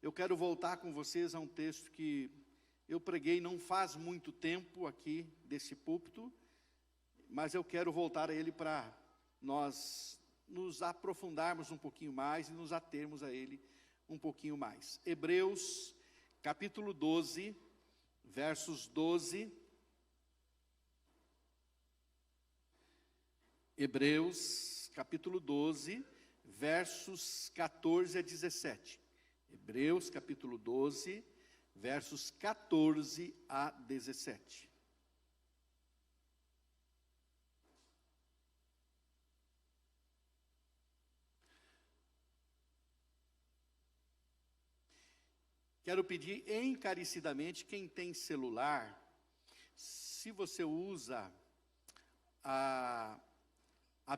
Eu quero voltar com vocês a um texto que eu preguei não faz muito tempo aqui desse púlpito, mas eu quero voltar a ele para nós nos aprofundarmos um pouquinho mais e nos atermos a ele um pouquinho mais. Hebreus, capítulo 12, versos 12. Hebreus, capítulo 12, versos 14 a 17. Hebreus, capítulo 12, versos 14 a 17. Quero pedir encarecidamente, quem tem celular, se você usa a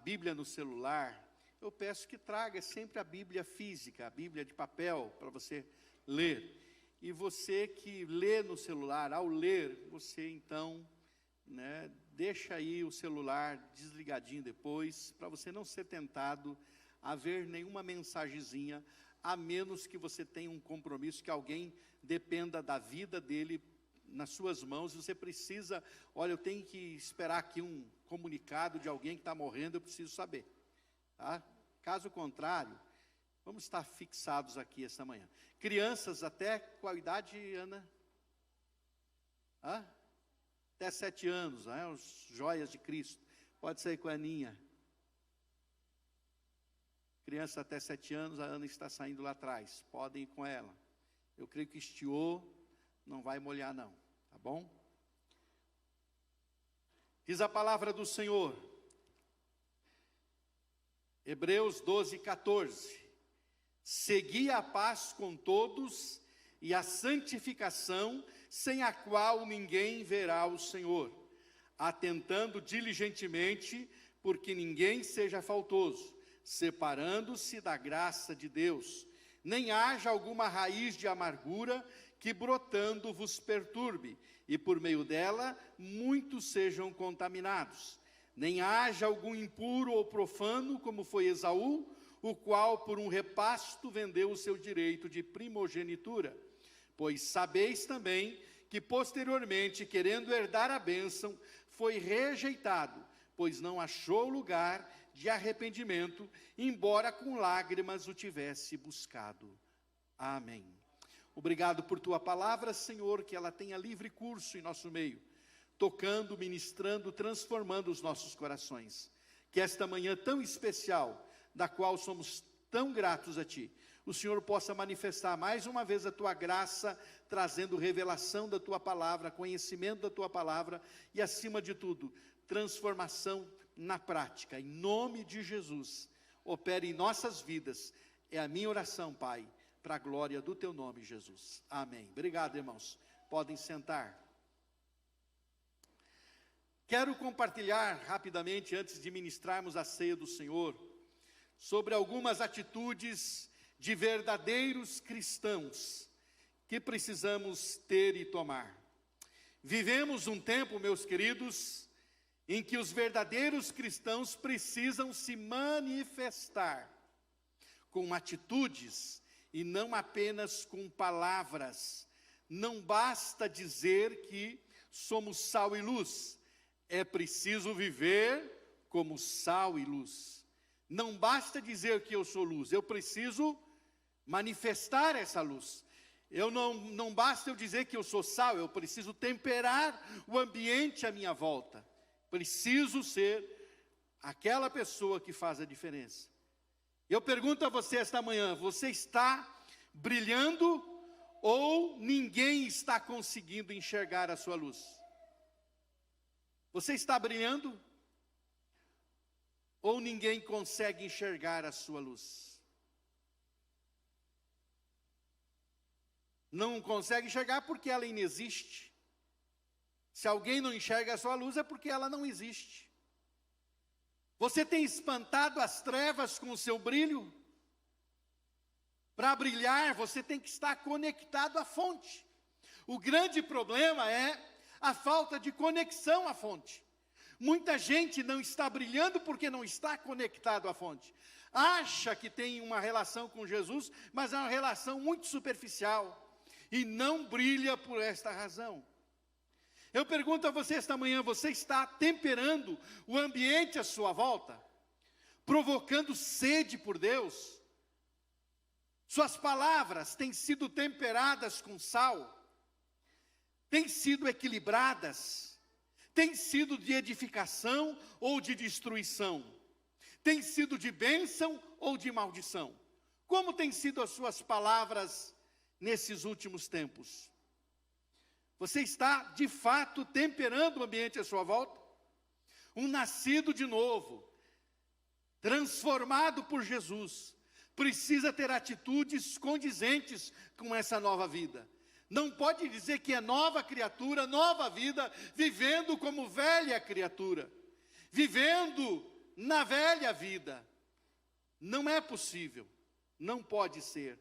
Bíblia no celular, eu peço que traga sempre a Bíblia física, a Bíblia de papel, para você ler. E você que lê no celular, ao ler, você então, deixa aí o celular desligadinho depois, para você não ser tentado a ver nenhuma mensagenzinha, a menos que você tenha um compromisso, que alguém dependa da vida dele nas suas mãos. Você precisa, olha, eu tenho que esperar aqui um comunicado de alguém que está morrendo, eu preciso saber. Tá? Caso contrário, vamos estar fixados aqui esta manhã. Crianças até qual idade, Ana? Até 7 anos, os joias de Cristo. Pode sair com a Aninha. Criança até 7 anos, a Ana está saindo lá atrás. Podem ir com ela. Eu creio que estiou, não vai molhar não, tá bom? Diz a palavra do Senhor. Hebreus 12, 14. Segui a paz com todos e a santificação, sem a qual ninguém verá o Senhor, atentando diligentemente, porque ninguém seja faltoso, separando-se da graça de Deus, nem haja alguma raiz de amargura que brotando vos perturbe, e por meio dela muitos sejam contaminados. Nem haja algum impuro ou profano, como foi Esaú, o qual por um repasto vendeu o seu direito de primogenitura. Pois sabeis também que posteriormente, querendo herdar a bênção, foi rejeitado, pois não achou lugar de arrependimento, embora com lágrimas o tivesse buscado. Amém. Obrigado por tua palavra, Senhor, que ela tenha livre curso em nosso meio, tocando, ministrando, transformando os nossos corações. Que esta manhã tão especial, da qual somos tão gratos a Ti, o Senhor possa manifestar mais uma vez a Tua graça, trazendo revelação da Tua palavra, conhecimento da Tua palavra e, acima de tudo, transformação na prática. Em nome de Jesus, opere em nossas vidas. É a minha oração, Pai, para a glória do Teu nome, Jesus. Amém. Obrigado, irmãos. Podem sentar. Quero compartilhar rapidamente, antes de ministrarmos a ceia do Senhor, sobre algumas atitudes de verdadeiros cristãos que precisamos ter e tomar. Vivemos um tempo, meus queridos, em que os verdadeiros cristãos precisam se manifestar com atitudes e não apenas com palavras. Não basta dizer que somos sal e luz. É preciso viver como sal e luz. Não basta dizer que eu sou luz, eu preciso manifestar essa luz. Não basta eu dizer que eu sou sal, eu preciso temperar o ambiente à minha volta. Preciso ser aquela pessoa que faz a diferença. Eu pergunto a você esta manhã, você está brilhando ou ninguém está conseguindo enxergar a sua luz? Você está brilhando? Ou ninguém consegue enxergar a sua luz? Não consegue enxergar porque ela inexiste. Se alguém não enxerga a sua luz é porque ela não existe. Você tem espantado as trevas com o seu brilho? Para brilhar, você tem que estar conectado à fonte. O grande problema é a falta de conexão à fonte. Muita gente não está brilhando porque não está conectado à fonte. Acha que tem uma relação com Jesus, mas é uma relação muito superficial. E não brilha por esta razão. Eu pergunto a você esta manhã, você está temperando o ambiente à sua volta? Provocando sede por Deus? Suas palavras têm sido temperadas com sal? Têm sido equilibradas? Têm sido de edificação ou de destruição? Têm sido de bênção ou de maldição? Como têm sido as suas palavras nesses últimos tempos? Você está, de fato, temperando o ambiente à sua volta? Um nascido de novo, transformado por Jesus, precisa ter atitudes condizentes com essa nova vida. Não pode dizer que é nova criatura, nova vida, vivendo como velha criatura, vivendo na velha vida. Não é possível, não pode ser.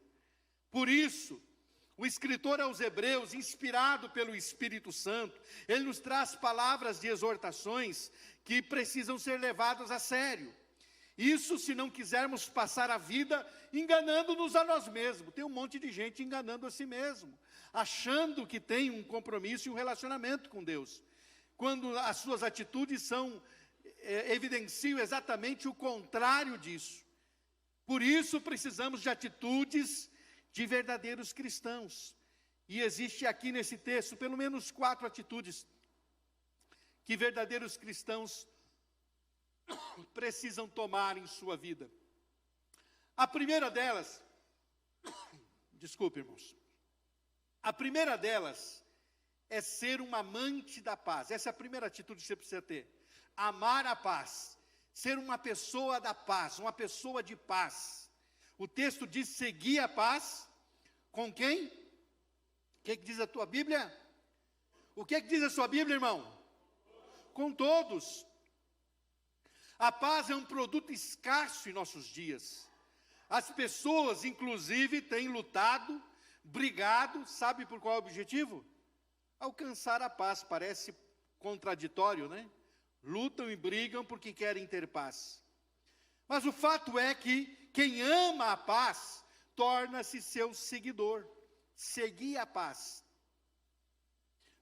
Por isso, o escritor aos Hebreus, inspirado pelo Espírito Santo, ele nos traz palavras de exortações que precisam ser levadas a sério. Isso se não quisermos passar a vida enganando-nos a nós mesmos. Tem um monte de gente enganando a si mesmo, achando que tem um compromisso e um relacionamento com Deus, quando as suas atitudes evidenciam exatamente o contrário disso. Por isso precisamos de atitudes de verdadeiros cristãos. E existe aqui nesse texto pelo menos 4 atitudes que verdadeiros cristãos precisam tomar em sua vida. A primeira delas, desculpe, irmãos, a primeira delas é ser um amante da paz. Essa é a primeira atitude que você precisa ter. Amar a paz, ser uma pessoa da paz, uma pessoa de paz. O texto diz: seguir a paz com quem? O que diz a tua Bíblia? O que diz a sua Bíblia, irmão? Com todos. A paz é um produto escasso em nossos dias. As pessoas, inclusive, têm lutado, brigado, sabe por qual objetivo? Alcançar a paz. Parece contraditório, né? Lutam e brigam porque querem ter paz. Mas o fato é que quem ama a paz torna-se seu seguidor. Segui a paz.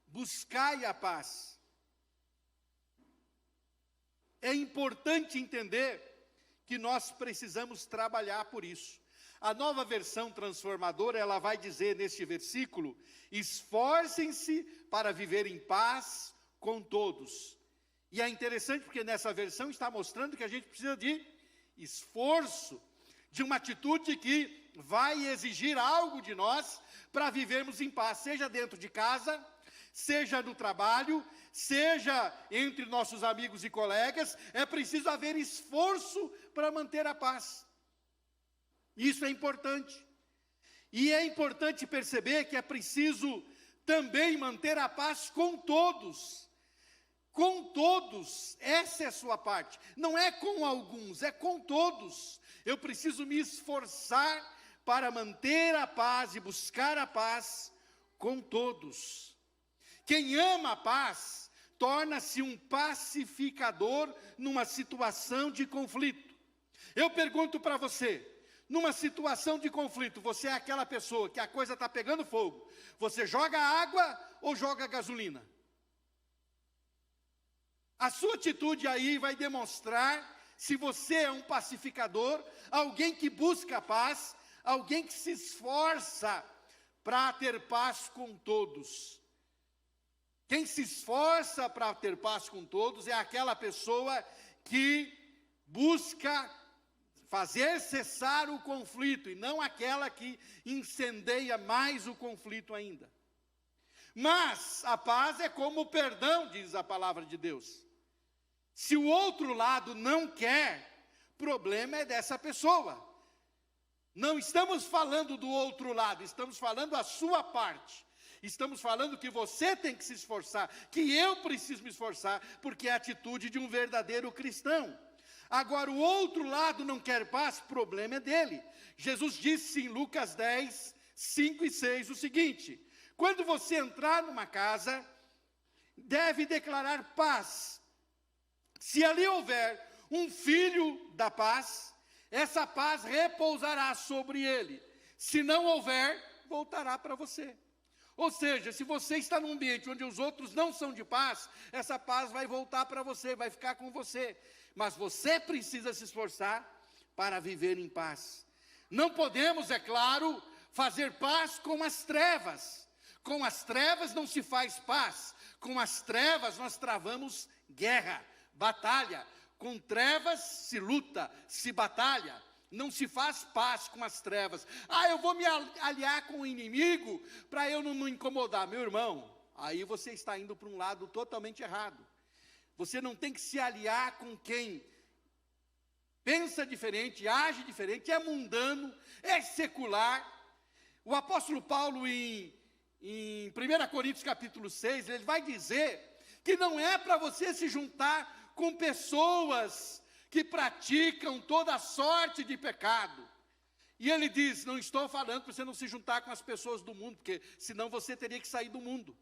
Buscai a paz. É importante entender que nós precisamos trabalhar por isso. A nova versão transformadora, ela vai dizer neste versículo: esforcem-se para viver em paz com todos. E é interessante porque nessa versão está mostrando que a gente precisa de esforço, de uma atitude que vai exigir algo de nós para vivermos em paz, seja dentro de casa, seja no trabalho, seja entre nossos amigos e colegas. É preciso haver esforço para manter a paz. Isso é importante. E é importante perceber que é preciso também manter a paz com todos. Com todos, essa é a sua parte. Não é com alguns, é com todos. Eu preciso me esforçar para manter a paz e buscar a paz com todos. Quem ama a paz torna-se um pacificador numa situação de conflito. Eu pergunto para você, numa situação de conflito, você é aquela pessoa que a coisa está pegando fogo, você joga água ou joga gasolina? A sua atitude aí vai demonstrar se você é um pacificador, alguém que busca a paz, alguém que se esforça para ter paz com todos. Quem se esforça para ter paz com todos é aquela pessoa que busca fazer cessar o conflito, e não aquela que incendeia mais o conflito ainda. Mas a paz é como o perdão, diz a palavra de Deus. Se o outro lado não quer, problema é dessa pessoa. Não estamos falando do outro lado, estamos falando a sua parte. Estamos falando que você tem que se esforçar, que eu preciso me esforçar, porque é a atitude de um verdadeiro cristão. Agora, o outro lado não quer paz, problema é dele. Jesus disse em Lucas 10, 5 e 6 o seguinte: quando você entrar numa casa, deve declarar paz. Se ali houver um filho da paz, essa paz repousará sobre ele. Se não houver, voltará para você. Ou seja, se você está num ambiente onde os outros não são de paz, essa paz vai voltar para você, vai ficar com você. Mas você precisa se esforçar para viver em paz. Não podemos, é claro, fazer paz com as trevas. Com as trevas não se faz paz. Com as trevas nós travamos guerra, batalha. Com trevas se luta, se batalha. Não se faz paz com as trevas. Eu vou me aliar com o inimigo para eu não me incomodar. Meu irmão, aí você está indo para um lado totalmente errado. Você não tem que se aliar com quem pensa diferente, age diferente, é mundano, é secular. O apóstolo Paulo, em 1 Coríntios capítulo 6, ele vai dizer que não é para você se juntar com pessoas que praticam toda sorte de pecado. E ele diz, não estou falando para você não se juntar com as pessoas do mundo, porque senão você teria que sair do mundo,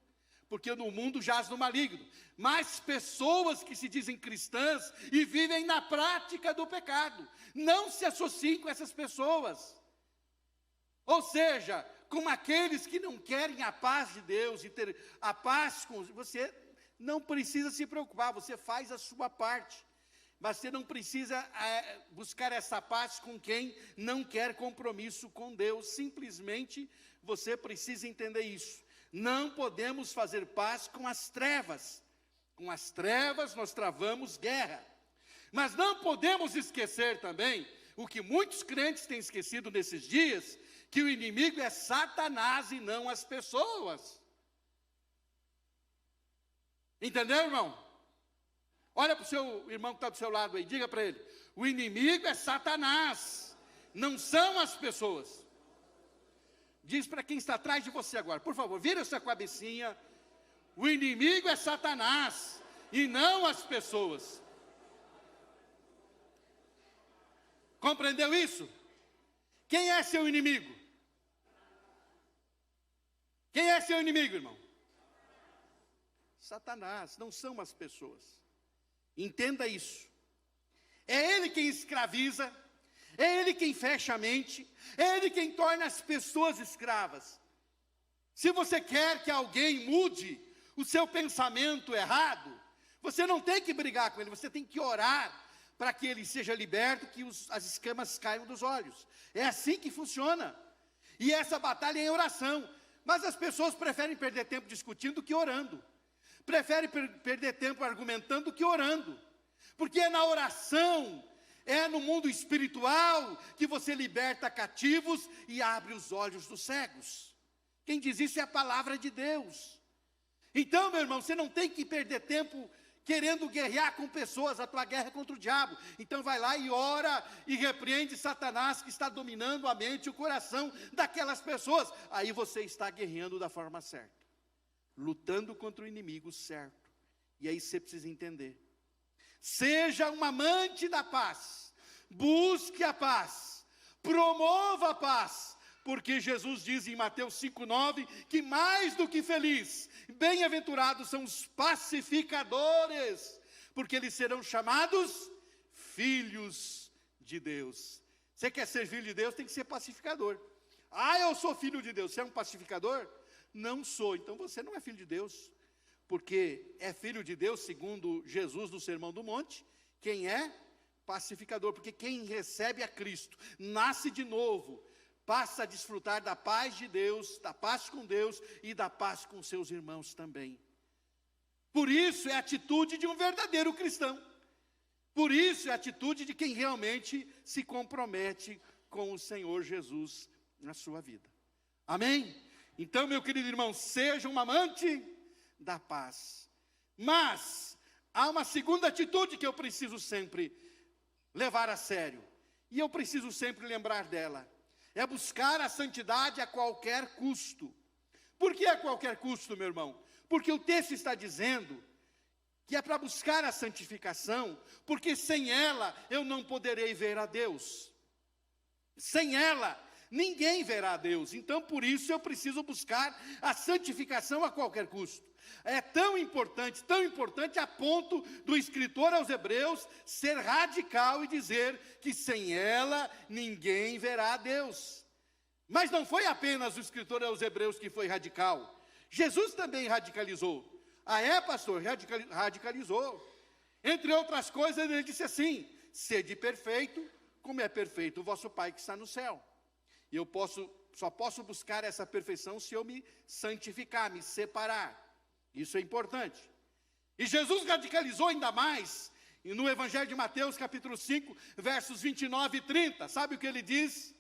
porque no mundo jaz no maligno. Mas pessoas que se dizem cristãs e vivem na prática do pecado, não se associem com essas pessoas. Ou seja, com aqueles que não querem a paz de Deus e ter a paz com você, não precisa se preocupar, você faz a sua parte. Mas você não precisa buscar essa paz com quem não quer compromisso com Deus. Simplesmente você precisa entender isso. Não podemos fazer paz com as trevas. Com as trevas nós travamos guerra. Mas não podemos esquecer também, o que muitos crentes têm esquecido nesses dias, que o inimigo é Satanás e não as pessoas. Entendeu, irmão? Olha para o seu irmão que está do seu lado aí, diga para ele, o inimigo é Satanás, não são as pessoas. Diz para quem está atrás de você agora, por favor, vira sua cabecinha, o inimigo é Satanás, e não as pessoas. Compreendeu isso? Quem é seu inimigo? Quem é seu inimigo, irmão? Satanás, não são as pessoas. Entenda isso. É ele quem escraviza, é ele quem fecha a mente, é ele quem torna as pessoas escravas. Se você quer que alguém mude o seu pensamento errado, você não tem que brigar com ele, você tem que orar para que ele seja liberto, que as escamas caiam dos olhos. É assim que funciona. E essa batalha é em oração. Mas as pessoas preferem perder tempo discutindo do que orando. Preferem perder tempo argumentando do que orando. Porque é na oração, é no mundo espiritual que você liberta cativos e abre os olhos dos cegos. Quem diz isso é a palavra de Deus. Então, meu irmão, você não tem que perder tempo querendo guerrear com pessoas, a tua guerra é contra o diabo. Então vai lá e ora e repreende Satanás que está dominando a mente e o coração daquelas pessoas. Aí você está guerreando da forma certa. Lutando contra o inimigo certo. E aí você precisa entender. Seja um amante da paz. Busque a paz. Promova a paz. Porque Jesus diz em Mateus 5,9 que mais do que feliz, bem-aventurados são os pacificadores, porque eles serão chamados filhos de Deus. Você quer ser filho de Deus, tem que ser pacificador. Eu sou filho de Deus, você é um pacificador? Não sou, então você não é filho de Deus, porque é filho de Deus, segundo Jesus no Sermão do Monte, quem é pacificador, porque quem recebe a Cristo, nasce de novo, passa a desfrutar da paz de Deus, da paz com Deus e da paz com seus irmãos também. Por isso é a atitude de um verdadeiro cristão. Por isso é a atitude de quem realmente se compromete com o Senhor Jesus na sua vida. Amém? Então, meu querido irmão, seja um amante da paz. Mas há uma segunda atitude que eu preciso sempre levar a sério. E eu preciso sempre lembrar dela. É buscar a santidade a qualquer custo. Por que a qualquer custo, meu irmão? Porque o texto está dizendo que é para buscar a santificação, porque sem ela eu não poderei ver a Deus. Sem ela, ninguém verá a Deus. Então, por isso, eu preciso buscar a santificação a qualquer custo. É tão importante a ponto do escritor aos Hebreus ser radical e dizer que sem ela ninguém verá a Deus. Mas não foi apenas o escritor aos Hebreus que foi radical. Jesus também radicalizou. Ah, é, pastor? Radicalizou. Entre outras coisas, ele disse assim: sede perfeito, como é perfeito o vosso Pai que está no céu. E eu só posso buscar essa perfeição se eu me santificar, me separar. Isso é importante. E Jesus radicalizou ainda mais, e no Evangelho de Mateus, capítulo 5, versos 29 e 30. Sabe o que ele diz?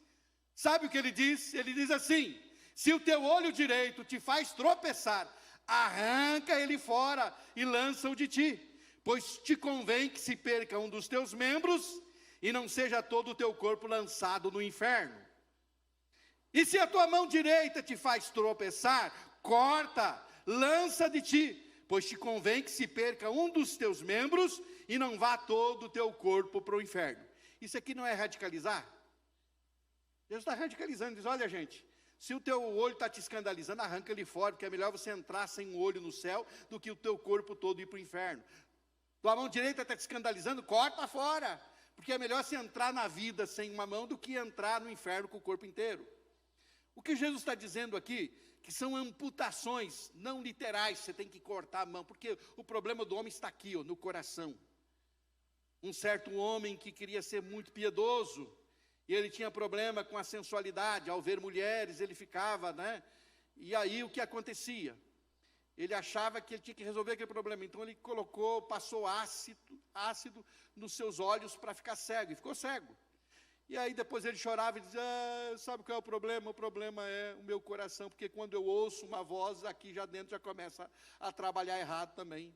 Ele diz assim: se o teu olho direito te faz tropeçar, arranca ele fora e lança-o de ti, pois te convém que se perca um dos teus membros, e não seja todo o teu corpo lançado no inferno. E se a tua mão direita te faz tropeçar, corta, lança de ti, pois te convém que se perca um dos teus membros, e não vá todo o teu corpo para o inferno. Isso aqui não é radicalizar? Deus está radicalizando, diz: olha, gente, se o teu olho está te escandalizando, arranca ele fora, porque é melhor você entrar sem um olho no céu, do que o teu corpo todo ir para o inferno. Tua mão direita está te escandalizando, corta fora, porque é melhor você entrar na vida sem uma mão, do que entrar no inferno com o corpo inteiro. O que Jesus está dizendo aqui, que são amputações, não literais, você tem que cortar a mão, porque o problema do homem está aqui, no coração. Um certo homem que queria ser muito piedoso, e ele tinha problema com a sensualidade, ao ver mulheres, ele ficava, e aí o que acontecia? Ele achava que ele tinha que resolver aquele problema, então ele passou ácido nos seus olhos para ficar cego, e ficou cego. E aí depois ele chorava e dizia: sabe qual é o problema? O problema é o meu coração, porque quando eu ouço uma voz, aqui já dentro já começa a trabalhar errado também.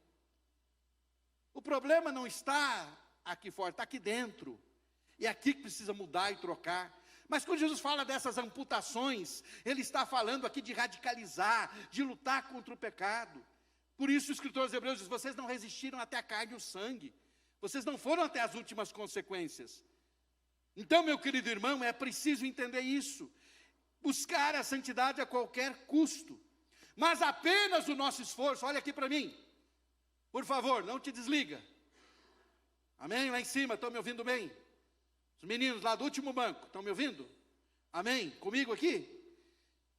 O problema não está aqui fora, está aqui dentro. É aqui que precisa mudar e trocar. Mas quando Jesus fala dessas amputações, ele está falando aqui de radicalizar, de lutar contra o pecado. Por isso o escritor aos Hebreus diz: vocês não resistiram até a carne e o sangue. Vocês não foram até as últimas consequências. Então, meu querido irmão, é preciso entender isso. Buscar a santidade a qualquer custo. Mas apenas o nosso esforço, olha aqui para mim. Por favor, não te desliga. Amém? Lá em cima, estão me ouvindo bem? Os meninos lá do último banco, estão me ouvindo? Amém? Comigo aqui?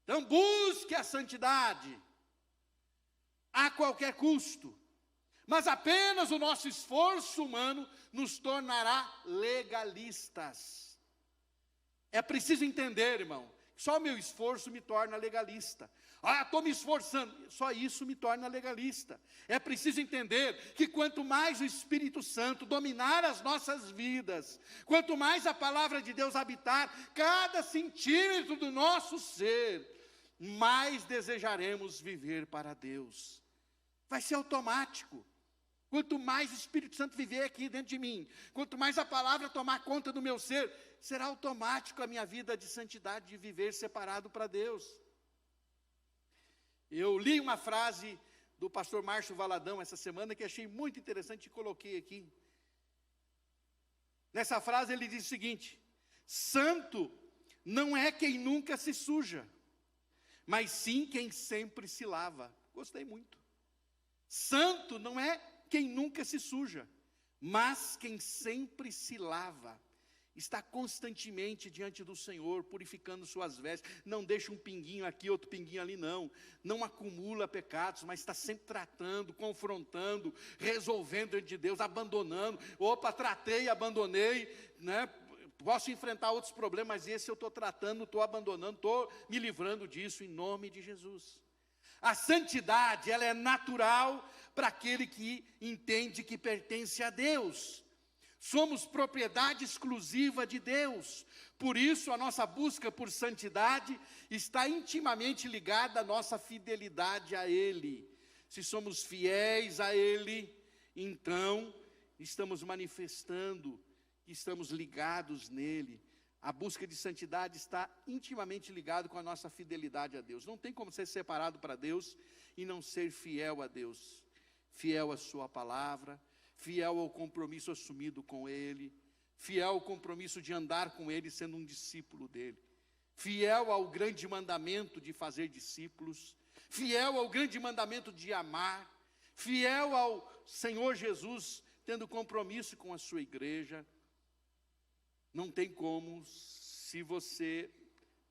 Então busque a santidade a qualquer custo. Mas apenas o nosso esforço humano nos tornará legalistas. É preciso entender, irmão, só o meu esforço me torna legalista. Estou me esforçando, só isso me torna legalista. É preciso entender que quanto mais o Espírito Santo dominar as nossas vidas, quanto mais a palavra de Deus habitar cada centímetro do nosso ser, mais desejaremos viver para Deus. Vai ser automático. Quanto mais o Espírito Santo viver aqui dentro de mim, quanto mais a palavra tomar conta do meu ser, será automático a minha vida de santidade, de viver separado para Deus. Eu li uma frase do pastor Márcio Valadão essa semana que achei muito interessante e coloquei aqui. Nessa frase ele diz o seguinte: santo não é quem nunca se suja, mas sim quem sempre se lava. Gostei muito. Santo não é quem nunca se suja, mas quem sempre se lava. Está constantemente diante do Senhor, purificando suas vestes. Não deixa um pinguinho aqui, outro pinguinho ali, não. Não acumula pecados, mas está sempre tratando, confrontando, resolvendo diante de Deus, abandonando. Opa, tratei, abandonei, Posso enfrentar outros problemas, mas esse eu estou tratando, estou abandonando, estou me livrando disso, em nome de Jesus. A santidade, ela é natural para aquele que entende que pertence a Deus. Somos propriedade exclusiva de Deus. Por isso, a nossa busca por santidade está intimamente ligada à nossa fidelidade a Ele. Se somos fiéis a Ele, então estamos manifestando que estamos ligados nele. A busca de santidade está intimamente ligada com a nossa fidelidade a Deus. Não tem como ser separado para Deus e não ser fiel a Deus. Fiel à sua palavra, fiel ao compromisso assumido com Ele, fiel ao compromisso de andar com Ele sendo um discípulo dEle, fiel ao grande mandamento de fazer discípulos, fiel ao grande mandamento de amar, fiel ao Senhor Jesus, tendo compromisso com a sua igreja. Não tem como, se você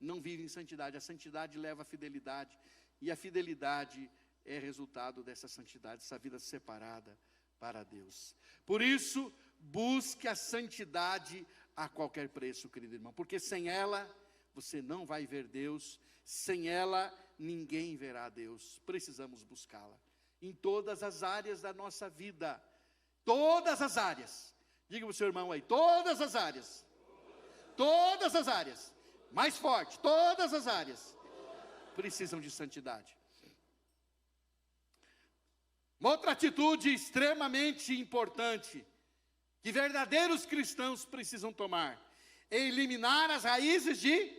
não vive em santidade. A santidade leva à fidelidade, e a fidelidade é resultado dessa santidade, dessa vida separada para Deus. Por isso, busque a santidade a qualquer preço, querido irmão, porque sem ela você não vai ver Deus, sem ela ninguém verá Deus. Precisamos buscá-la em todas as áreas da nossa vida, todas as áreas. Diga para o seu irmão aí, todas as áreas. Todas as áreas, mais forte, todas as áreas precisam de santidade. Uma outra atitude extremamente importante que verdadeiros cristãos precisam tomar é eliminar as raízes de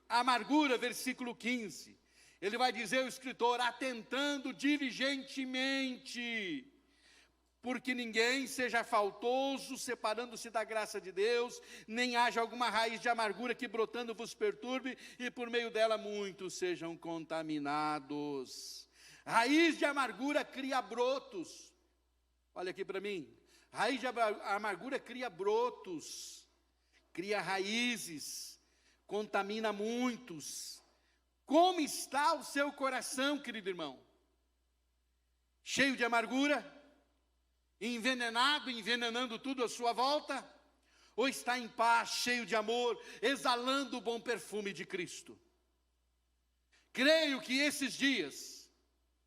amargura, versículo 15. Ele vai dizer, o escritor, atentando diligentemente, porque ninguém seja faltoso, separando-se da graça de Deus, nem haja alguma raiz de amargura que brotando vos perturbe, e por meio dela muitos sejam contaminados. Raiz de amargura cria brotos. Olha aqui para mim. Raiz de amargura cria brotos, cria raízes, contamina muitos. Como está o seu coração, querido irmão? Cheio de amargura? Envenenado, envenenando tudo à sua volta? Ou está em paz, cheio de amor, exalando o bom perfume de Cristo? Creio que esses dias,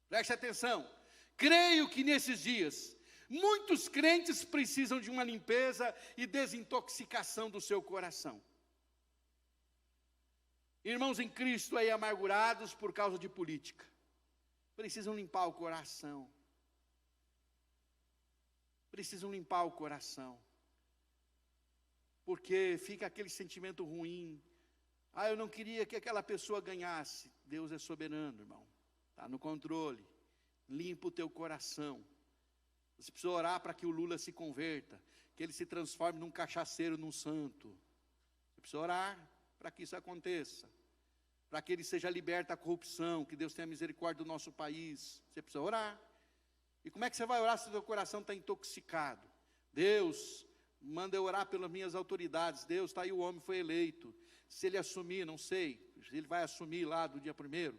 preste atenção, creio que nesses dias, muitos crentes precisam de uma limpeza e desintoxicação do seu coração. Irmãos em Cristo aí amargurados por causa de política, precisam limpar o coração. Precisam limpar o coração, porque fica aquele sentimento ruim. Eu não queria que aquela pessoa ganhasse. Deus é soberano, irmão, está no controle. Limpa o teu coração. Você precisa orar para que o Lula se converta, que ele se transforme num cachaceiro, num santo. Você precisa orar para que isso aconteça, para que ele seja liberto da corrupção, que Deus tenha misericórdia do nosso país. Você precisa orar. E como é que você vai orar se o seu coração está intoxicado? Deus, manda eu orar pelas minhas autoridades. Deus, está aí, o homem foi eleito. Se ele assumir, não sei, se ele vai assumir lá do dia 1º.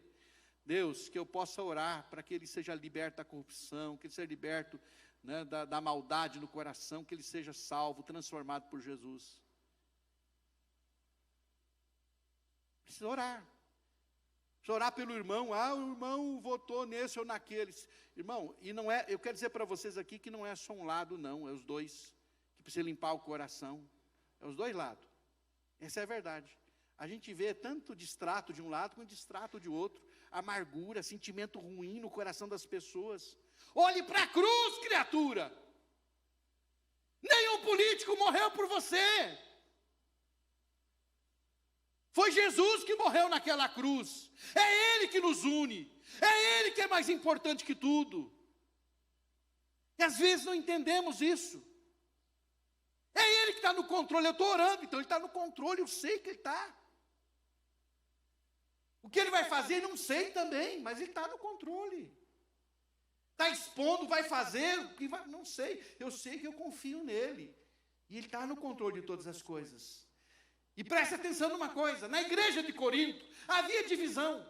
Deus, que eu possa orar para que ele seja liberto da corrupção, que ele seja liberto, né, da maldade no coração, que ele seja salvo, transformado por Jesus. Precisa orar. Precisa orar pelo irmão. O irmão votou nesse ou naquele. Irmão, e não é, eu quero dizer para vocês aqui que não é só um lado não, é os dois, que precisa limpar o coração, é os dois lados. Essa é a verdade. A gente vê tanto distrato de um lado quanto distrato de outro, amargura, sentimento ruim no coração das pessoas. Olhe para a cruz, criatura. Nenhum político morreu por você. Foi Jesus que morreu naquela cruz. É Ele que nos une. É Ele que é mais importante que tudo. E às vezes não entendemos isso. É Ele que está no controle. Eu estou orando, então Ele está no controle. Eu sei que Ele está. O que Ele vai fazer, não sei também, mas Ele está no controle. Está expondo, vai fazer, não sei. Eu sei que eu confio nele. E Ele está no controle de todas as coisas. E preste atenção numa coisa, na igreja de Corinto havia divisão.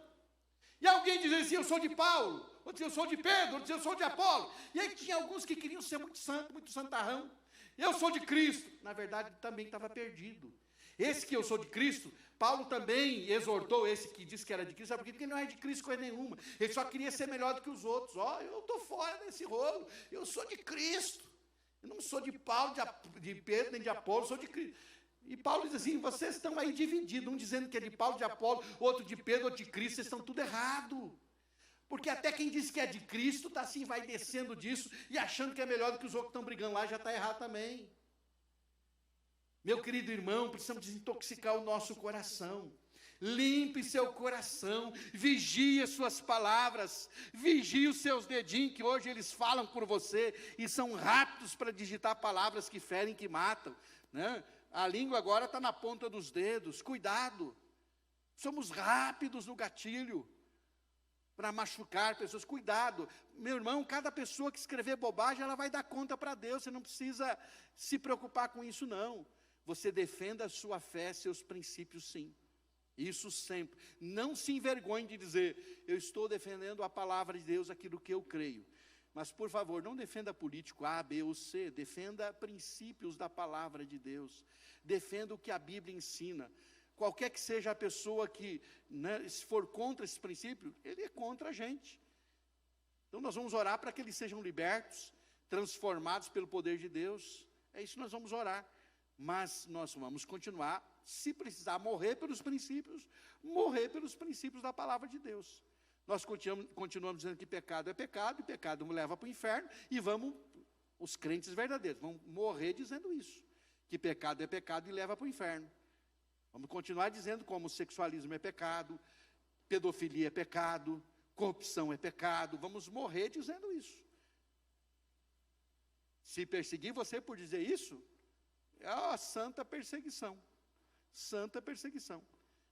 E alguém dizia assim, eu sou de Paulo, outro dizia eu sou de Pedro, outro dizia eu sou de Apolo. E aí tinha alguns que queriam ser muito santo, muito santarrão. Eu sou de Cristo. Na verdade também estava perdido. Esse que eu sou de Cristo, Paulo também exortou esse que disse que era de Cristo, sabe por quê? Porque ele não é de Cristo coisa nenhuma. Ele só queria ser melhor do que os outros. Eu estou fora desse rolo, eu sou de Cristo. Eu não sou de Paulo, de Pedro, nem de Apolo, sou de Cristo. E Paulo diz assim, vocês estão aí divididos, um dizendo que é de Paulo, de Apolo, outro de Pedro, outro de Cristo, vocês estão tudo errado. Porque até quem diz que é de Cristo, está assim, vai descendo disso, e achando que é melhor do que os outros que estão brigando lá, já está errado também. Meu querido irmão, precisamos desintoxicar o nosso coração. Limpe seu coração, vigie as suas palavras, vigie os seus dedinhos, que hoje eles falam por você, e são rápidos para digitar palavras que ferem, que matam, né? A língua agora está na ponta dos dedos, cuidado. Somos rápidos no gatilho, para machucar pessoas. Cuidado, meu irmão, cada pessoa que escrever bobagem, ela vai dar conta para Deus, você não precisa se preocupar com isso não. Você defenda a sua fé, seus princípios sim. Isso sempre. Não se envergonhe de dizer, eu estou defendendo a palavra de Deus, aquilo que eu creio. Mas, por favor, não defenda político A, B ou C, defenda princípios da palavra de Deus. Defenda o que a Bíblia ensina. Qualquer que seja a pessoa que, né, se for contra esse princípio, ele é contra a gente. Então nós vamos orar para que eles sejam libertos, transformados pelo poder de Deus. É isso que nós vamos orar. Mas nós vamos continuar, se precisar morrer pelos princípios da palavra de Deus. Nós continuamos dizendo que pecado é pecado, e pecado nos leva para o inferno, e os crentes verdadeiros, vão morrer dizendo isso, que pecado é pecado e leva para o inferno. Vamos continuar dizendo como sexualismo é pecado, pedofilia é pecado, corrupção é pecado, vamos morrer dizendo isso. Se perseguir você por dizer isso, é a santa perseguição,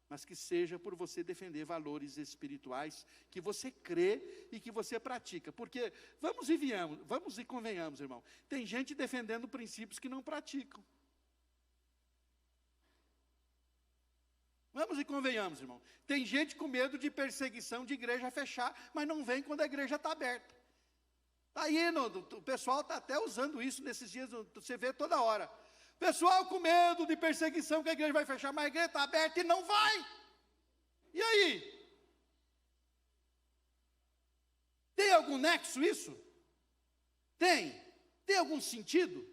mas que seja por você defender valores espirituais, que você crê e que você pratica, porque vamos e convenhamos, irmão, tem gente defendendo princípios que não praticam. Vamos e convenhamos, irmão. Tem gente com medo de perseguição de igreja fechar, mas não vem quando a igreja está aberta. Está aí, o pessoal está até usando isso nesses dias, você vê toda hora. Pessoal com medo de perseguição, que a igreja vai fechar, mas a igreja está aberta e não vai. E aí? Tem algum nexo isso? Tem? Tem algum sentido?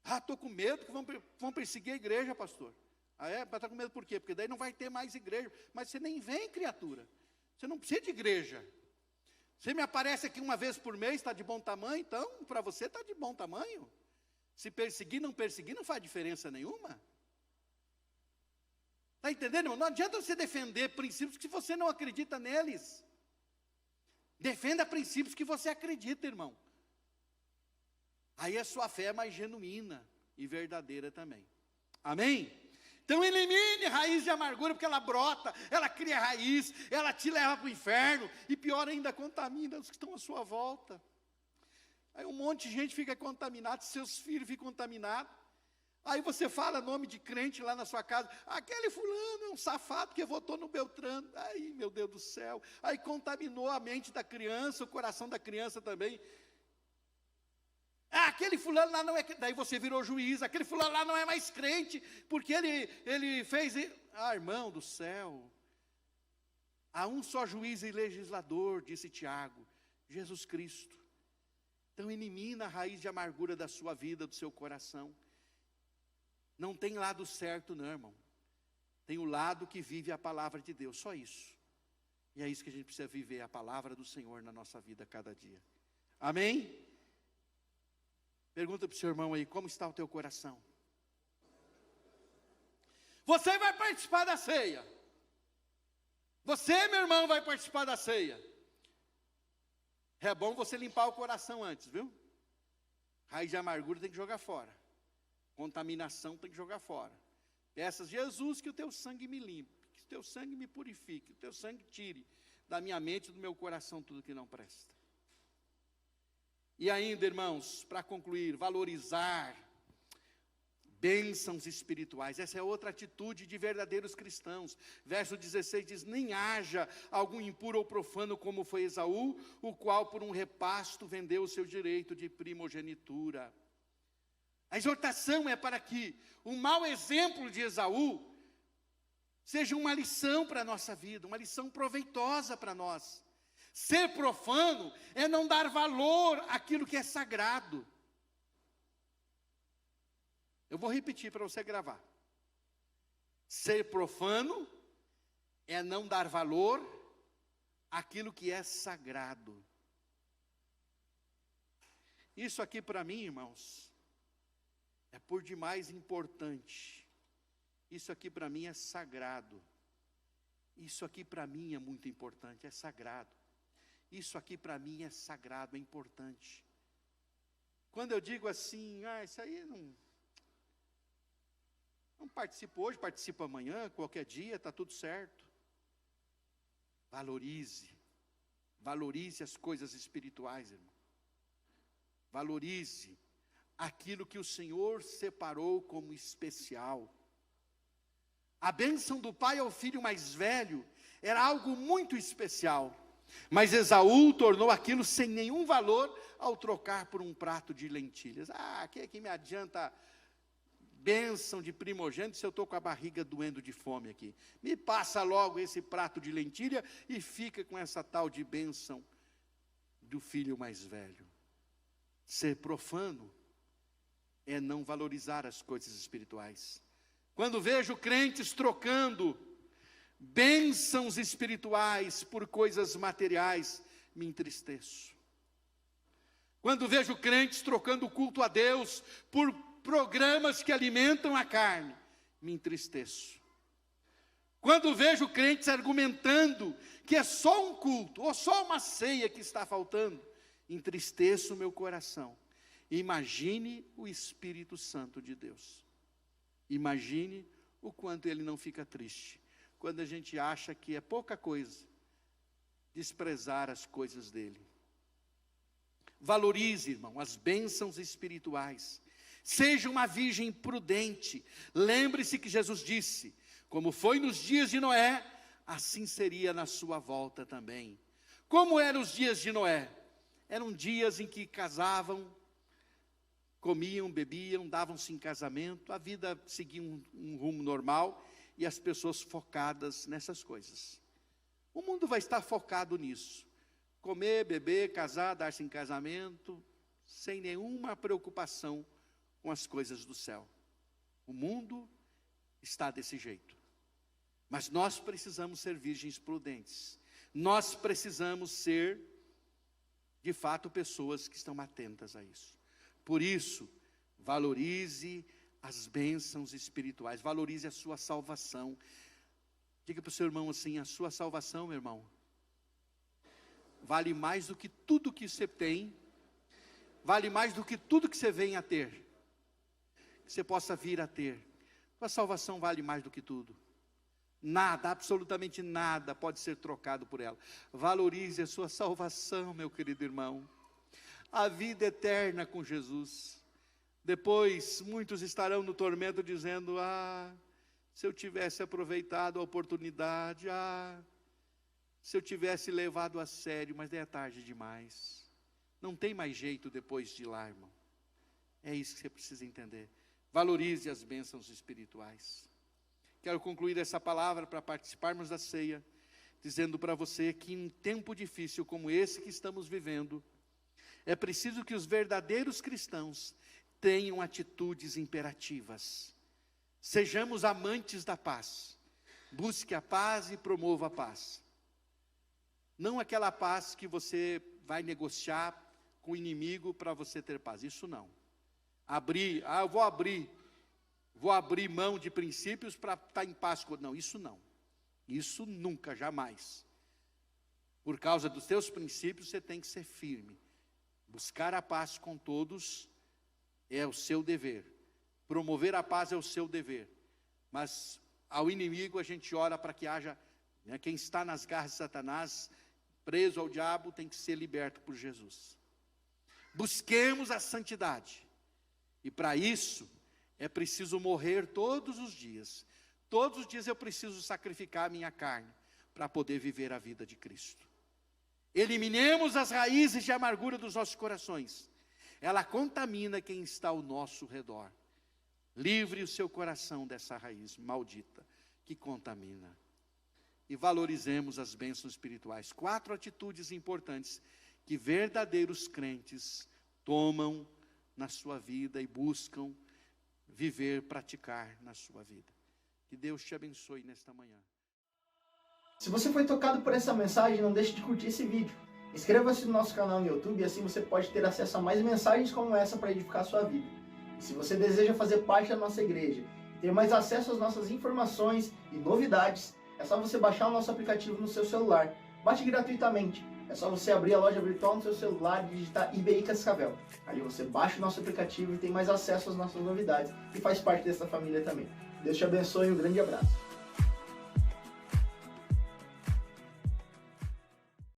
Estou com medo que vão perseguir a igreja, pastor. Mas está com medo por quê? Porque daí não vai ter mais igreja. Mas você nem vem, criatura. Você não precisa de igreja. Você me aparece aqui uma vez por mês, está de bom tamanho, então para você está de bom tamanho. Se perseguir, não faz diferença nenhuma. Está entendendo, irmão? Não adianta você defender princípios que você não acredita neles. Defenda princípios que você acredita, irmão. Aí a sua fé é mais genuína e verdadeira também. Amém? Então elimine raiz de amargura, porque ela brota, ela cria raiz, ela te leva para o inferno, e pior ainda, contamina os que estão à sua volta. Aí um monte de gente fica contaminado, seus filhos ficam contaminados. Aí você fala nome de crente lá na sua casa, aquele fulano é um safado que votou no Beltrano. Aí, meu Deus do céu, aí contaminou a mente da criança, o coração da criança também. Aquele fulano lá não é, daí você virou juiz, aquele fulano lá não é mais crente, porque ele fez, irmão do céu, há um só juiz e legislador, disse Tiago, Jesus Cristo. Então elimina a raiz de amargura da sua vida, do seu coração. Não tem lado certo não, irmão. Tem o lado que vive a palavra de Deus, só isso. E é isso que a gente precisa viver, a palavra do Senhor na nossa vida a cada dia. Amém? Pergunta para o seu irmão aí, como está o teu coração? Você vai participar da ceia. Você, meu irmão, vai participar da ceia. É bom você limpar o coração antes, viu? Raiz de amargura tem que jogar fora. Contaminação tem que jogar fora. Peça a Jesus que o teu sangue me limpe, que o teu sangue me purifique, que o teu sangue tire da minha mente e do meu coração tudo que não presta. E ainda, irmãos, para concluir, valorizar bênçãos espirituais. Essa é outra atitude de verdadeiros cristãos. Verso 16 diz, nem haja algum impuro ou profano como foi Esaú, o qual por um repasto vendeu o seu direito de primogenitura. A exortação é para que o mau exemplo de Esaú seja uma lição para a nossa vida, uma lição proveitosa para nós. Ser profano é não dar valor àquilo que é sagrado. Eu vou repetir para você gravar. Ser profano é não dar valor àquilo que é sagrado. Isso aqui para mim, irmãos, é por demais importante. Isso aqui para mim é sagrado. Isso aqui para mim é muito importante, é sagrado. Isso aqui para mim é sagrado, é importante. Quando eu digo assim, isso aí não participo hoje, participo amanhã, qualquer dia, está tudo certo. Valorize Valorize as coisas espirituais, irmão. Valorize aquilo que o Senhor separou como especial. A bênção do pai ao filho mais velho era algo muito especial, mas Esaú tornou aquilo sem nenhum valor ao trocar por um prato de lentilhas. Que me adianta bênção de primogênito se eu estou com a barriga doendo de fome aqui? Me passa logo esse prato de lentilha e fica com essa tal de bênção do filho mais velho. Ser profano é não valorizar as coisas espirituais. Quando vejo crentes trocando bênçãos espirituais por coisas materiais, me entristeço. Quando vejo crentes trocando o culto a Deus por programas que alimentam a carne, me entristeço. Quando vejo crentes argumentando que é só um culto, ou só uma ceia que está faltando, entristeço o meu coração. Imagine o Espírito Santo de Deus. Imagine o quanto ele não fica triste quando a gente acha que é pouca coisa desprezar as coisas dele. Valorize, irmão, as bênçãos espirituais. Seja uma virgem prudente. Lembre-se que Jesus disse: como foi nos dias de Noé, assim seria na sua volta também. Como eram os dias de Noé? Eram dias em que casavam, comiam, bebiam, davam-se em casamento, a vida seguia um rumo normal e as pessoas focadas nessas coisas. O mundo vai estar focado nisso: comer, beber, casar, dar-se em casamento, sem nenhuma preocupação com as coisas do céu. O mundo está desse jeito. Mas nós precisamos ser virgens prudentes. Nós precisamos ser, de fato, pessoas que estão atentas a isso. Por isso, valorize as bênçãos espirituais, valorize a sua salvação. Diga para o seu irmão assim: a sua salvação, meu irmão, vale mais do que tudo que você tem, vale mais do que tudo que você vem a ter, que você possa vir a ter. A salvação vale mais do que tudo. Nada, absolutamente nada pode ser trocado por ela. Valorize a sua salvação, meu querido irmão. A vida eterna com Jesus. Depois, muitos estarão no tormento dizendo: se eu tivesse aproveitado a oportunidade, se eu tivesse levado a sério, mas é tarde demais. Não tem mais jeito depois de lá, irmão. É isso que você precisa entender. Valorize as bênçãos espirituais. Quero concluir essa palavra para participarmos da ceia, dizendo para você que em um tempo difícil como esse que estamos vivendo, é preciso que os verdadeiros cristãos tenham atitudes imperativas. Sejamos amantes da paz. Busque a paz e promova a paz. Não aquela paz que você vai negociar com o inimigo para você ter paz. Isso não. Eu vou abrir mão de princípios para estar em paz com... Não, isso não. Isso nunca, jamais. Por causa dos teus princípios, você tem que ser firme. Buscar a paz com todos é o seu dever. Promover a paz é o seu dever. Mas ao inimigo a gente ora para que haja... quem está nas garras de Satanás, preso ao diabo, tem que ser liberto por Jesus. Busquemos a santidade. E para isso... é preciso morrer todos os dias. Todos os dias eu preciso sacrificar a minha carne para poder viver a vida de Cristo. Eliminemos as raízes de amargura dos nossos corações. Ela contamina quem está ao nosso redor. Livre o seu coração dessa raiz maldita que contamina. E valorizemos as bênçãos espirituais. 4 atitudes importantes que verdadeiros crentes tomam na sua vida e buscam viver, praticar na sua vida. Que Deus te abençoe nesta manhã. Se você foi tocado por essa mensagem, não deixe de curtir esse vídeo. Inscreva-se no nosso canal no YouTube e assim você pode ter acesso a mais mensagens como essa para edificar a sua vida. E se você deseja fazer parte da nossa igreja e ter mais acesso às nossas informações e novidades, é só você baixar o nosso aplicativo no seu celular. Baixe gratuitamente. É só você abrir a loja virtual no seu celular e digitar IBI Cascavel. Aí você baixa o nosso aplicativo e tem mais acesso às nossas novidades e faz parte dessa família também. Deus te abençoe e um grande abraço.